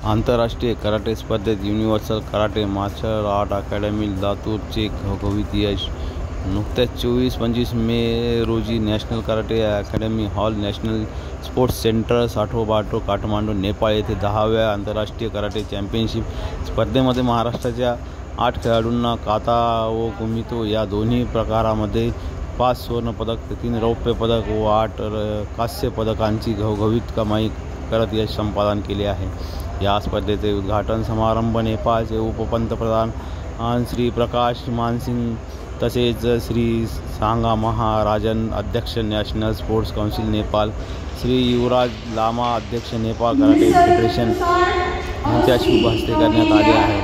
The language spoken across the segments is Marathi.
आंतरराष्ट्रीय कराटे स्पर्धेत universal karate martial art academy लातूरचे घवघवीत यश. नुकत्याच 24-25 मे रोजी national karate academy hall, national sports centre, Satdobato, Kathmandu, Nepal येथे 10व्या आंतरराष्ट्रीय कराटे चॅम्पियनशिप स्पर्धेमध्ये महाराष्ट्राच्या 8 खेळाडूंना काता व कुमितो या दोन्ही प्रकारामध्ये 5 सुवर्णपदक, 3 रौप्य पदक व 8 कांस्य पदकांची घवघवीत कमाई करत यश संपादन केले आहे. या स्पर्धेचे उद्घाटन समारंभ नेपाळचे उपपंतप्रधान श्री प्रकाश मानसिंग तसेच श्री सांगा महाराजन, अध्यक्ष national sports council Nepal, Shri Yuvraj Lama, अध्यक्ष नेपाळ कराटे फेडरेशन यांच्या शुभ हस्ते करण्यात आले आहे.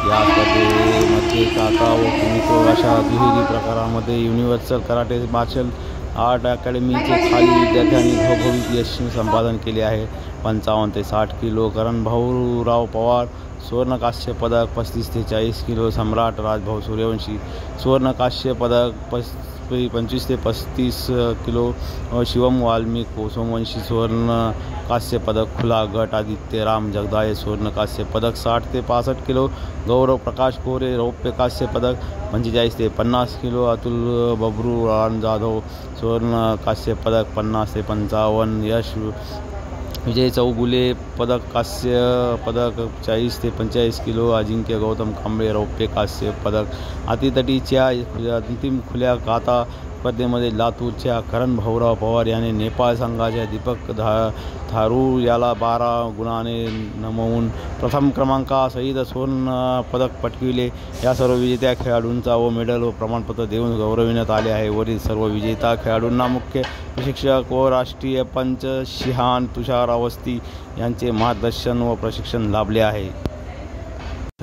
या स्पर्धेमध्ये काता व कुमितो अशा दुहेरी प्रकारामध्ये युनिव्हर्सल कराटे मार्शल आर्ट अकॅडमीचे खाली विद्यार्थ्यांनी घवघवीत यश संपादन केले आहे. 55 ते 60 किलो करण भाऊराव पवार सुवर्ण कांस्य पदक, 35 ते 40 किलो सम्राट राजभाऊ सूर्यवंशी सुवर्ण कांस्य पदक, 25 ते 35 किलो शिवम वाल्मिक सोमवंशी सुवर्ण कांस्य पदक, खुला गट आदित्य राम जगदाळे सुवर्ण कांस्य पदक, 60 ते 65 किलो गौरव प्रकाश कोरे रौप्य कांस्य पदक, 45 ते 50 किलो अतुल बबरू रान जाधव सुवर्ण कांस्य पदक, 50 ते 55 यश विजय चौगुले पदक कांस्य पदक, 40 ते 45 किलो अजिंक्य गौतम कांबळे रौप्य कांस्य पदक. अतितटीच्या अंतिम खुल्या काता स्पर्धेमध्ये लातूरच्या करण भाऊराव पवार याने नेपाळ संघाच्या दीपक थारू याला 12 गुणाने नमवून प्रथम क्रमांकासहित सुवर्ण पदक पटकाविले. या सर्व विजेत्या खेळाडूंचा व मेडल व प्रमाणपत्र देऊन गौरविण्यात आले आहे. वरील सर्व विजेता खेळाडूंना मुख्य प्रशिक्षक व राष्ट्रीय पंच शिहान तुषार अवस्थी यांचे मार्गदर्शन व प्रशिक्षण लाभले आहे.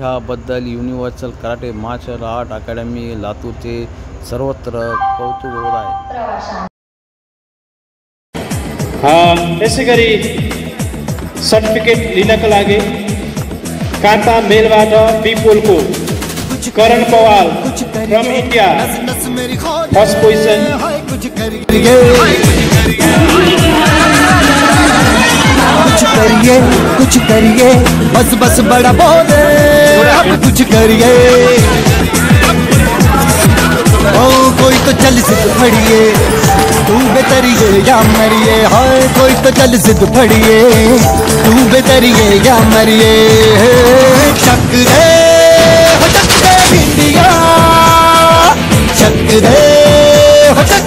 याबद्दल universal karate martial art academy लातूरचे सर्वत्र कौतुक होत आहे. ऐसे गरी सर्टिफिकेट लिनका लागि कांता मेलबाट पीपुलको Karan Pawar from India first position. कुछ करिए बस बस बड़ा बोले अब कुछ करिए. ओ कोई तो चल सिद्ध फड़िए, तू बेतरिए या मरिए. हाय कोई तो चल सिद्ध फड़िए, तू बेतरिए या मरिए. शक दे हो शक दे इंडिया, शक दे हो शक